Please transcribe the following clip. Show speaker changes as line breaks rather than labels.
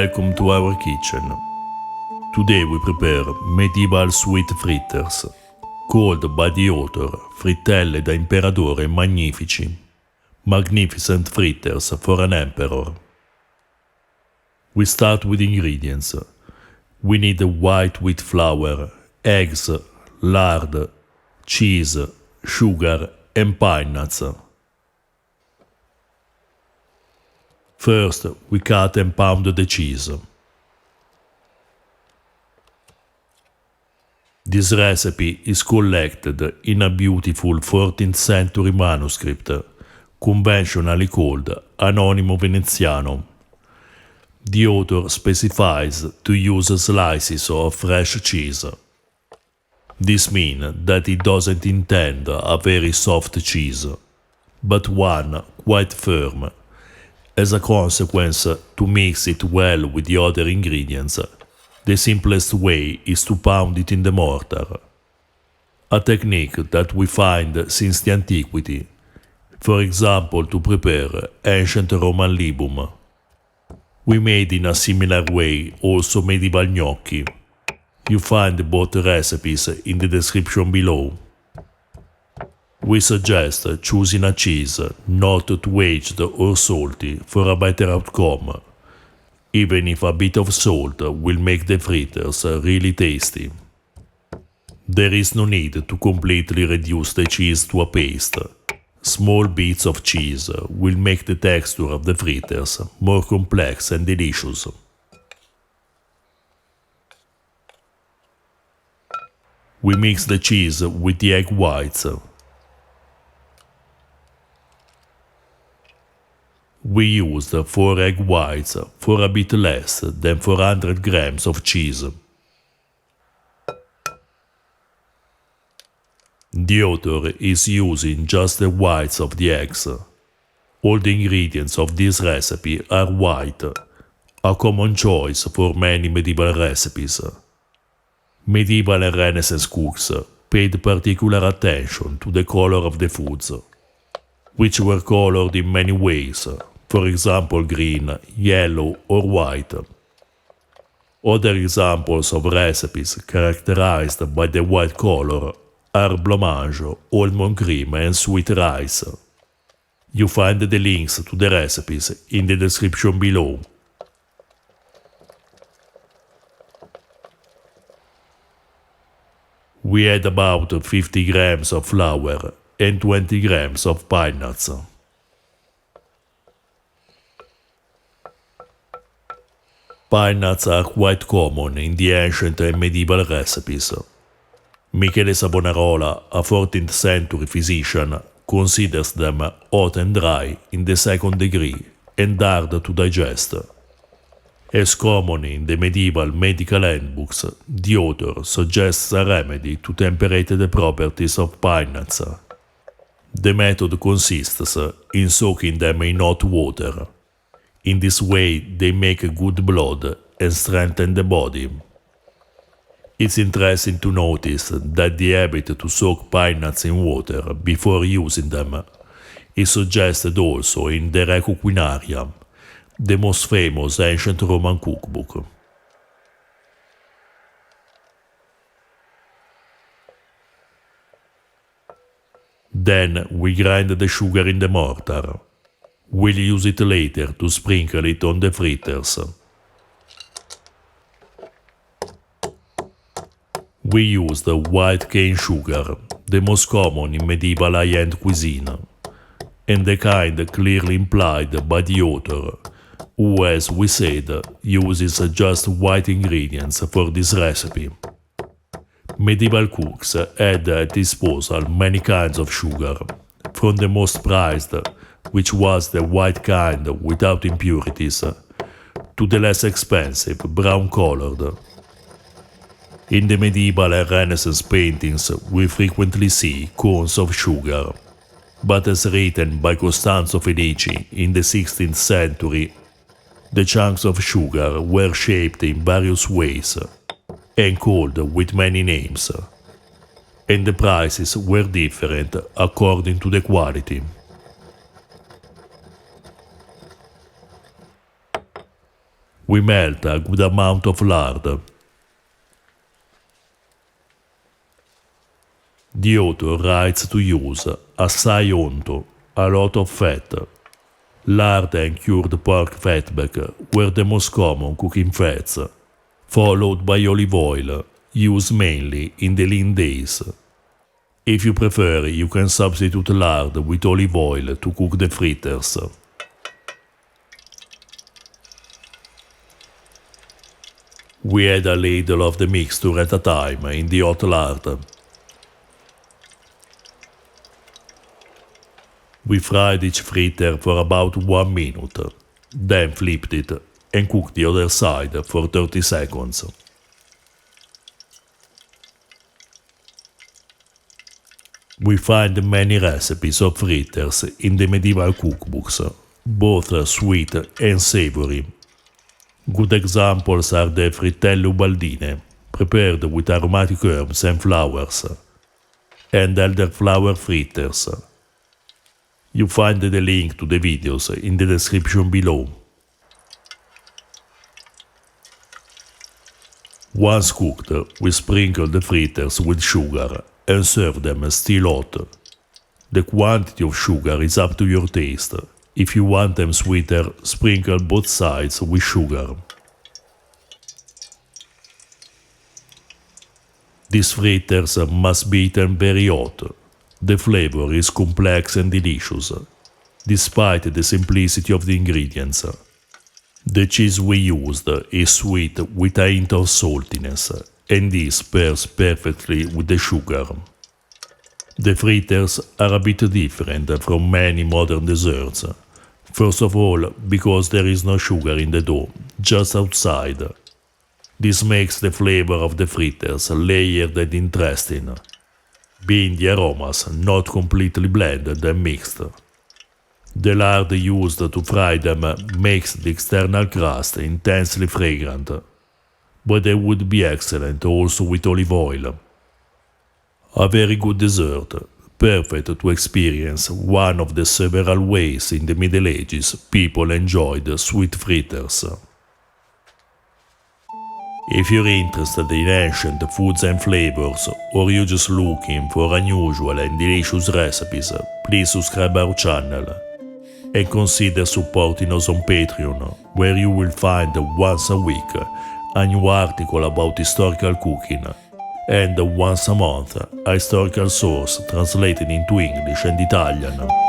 welcome to our kitchen. Today we prepare medieval sweet fritters, called by the author frittelle da imperatore magnifici, magnificent fritters for an emperor. We start with ingredients. We need white wheat flour, eggs, lard, cheese, sugar and pine nuts. First, we cut and pound the cheese. This recipe is collected in a beautiful 14th century manuscript, conventionally called Anonimo Veneziano. The author specifies to use slices of fresh cheese. This means that it doesn't intend a very soft cheese, but one quite firm. As a consequence, to mix it well with the other ingredients, the simplest way is to pound it in the mortar. A technique that we find since the antiquity, for example to prepare ancient Roman libum. We made in a similar way also medieval gnocchi. You find both recipes in the description below. We suggest choosing a cheese not too aged or salty for a better outcome, even if a bit of salt will make the fritters really tasty. There is no need to completely reduce the cheese to a paste. Small bits of cheese will make the texture of the fritters more complex and delicious. We mix the cheese with the egg whites. We used 4 egg whites for a bit less than 400 grams of cheese. The author is using just the whites of the eggs. All the ingredients of this recipe are white, a common choice for many medieval recipes. Medieval and Renaissance cooks paid particular attention to the color of the foods, which were colored in many ways, for example green, yellow or white. Other examples of recipes characterized by the white color are blancmange, almond cream and sweet rice. You find the links to the recipes in the description below. We add about 50 grams of flour and 20 grams of pine nuts. Pine nuts are quite common in the ancient and medieval recipes. Michele Savonarola, a 14th century physician, considers them hot and dry in the second degree and hard to digest. As common in the medieval medical handbooks, the author suggests a remedy to temperate the properties of pine nuts. The method consists in soaking them in hot water. In this way, they make good blood and strengthen the body. It's interesting to notice that the habit to soak pine nuts in water before using them is suggested also in the Re Cucinaria, the most famous ancient Roman cookbook. Then we grind the sugar in the mortar. We'll use it later to sprinkle it on the fritters. We used white cane sugar, the most common in medieval high-end cuisine, and the kind clearly implied by the author, who, as we said, uses just white ingredients for this recipe. Medieval cooks had at disposal many kinds of sugar, from the most prized, which was the white kind without impurities, to the less expensive brown-colored. In the medieval and Renaissance paintings, we frequently see cones of sugar, but as written by Costanzo Felici in the 16th century, the chunks of sugar were shaped in various ways and called with many names, and the prices were different according to the quality. We melt a good amount of lard. The author writes to use assai onto, a lot of fat. Lard and cured pork fatback were the most common cooking fats, followed by olive oil, used mainly in the lean days. If you prefer, you can substitute lard with olive oil to cook the fritters. We add a ladle of the mixture at a time in the hot lard. We fried each fritter for about 1 minute, then flipped it and cooked the other side for 30 seconds. We find many recipes of fritters in the medieval cookbooks, both sweet and savory. Good examples are the frittelle ubaldine, prepared with aromatic herbs and flowers, and elderflower fritters. You find the link to the videos in the description below. Once cooked, we sprinkle the fritters with sugar and serve them still hot. The quantity of sugar is up to your taste. If you want them sweeter, sprinkle both sides with sugar. These fritters must be eaten very hot. The flavor is complex and delicious, despite the simplicity of the ingredients. The cheese we used is sweet with a hint of saltiness, and this pairs perfectly with the sugar. The fritters are a bit different from many modern desserts. First of all, because there is no sugar in the dough, just outside. This makes the flavor of the fritters layered and interesting, being the aromas not completely blended and mixed. The lard used to fry them makes the external crust intensely fragrant, but they would be excellent also with olive oil. A very good dessert, perfect to experience one of the several ways in the Middle Ages people enjoyed sweet fritters. If you're interested in ancient foods and flavors, or you're just looking for unusual and delicious recipes, please subscribe our channel. And consider supporting us on Patreon, where you will find once a week a new article about historical cooking, and once a month a historical source translated into English and Italian.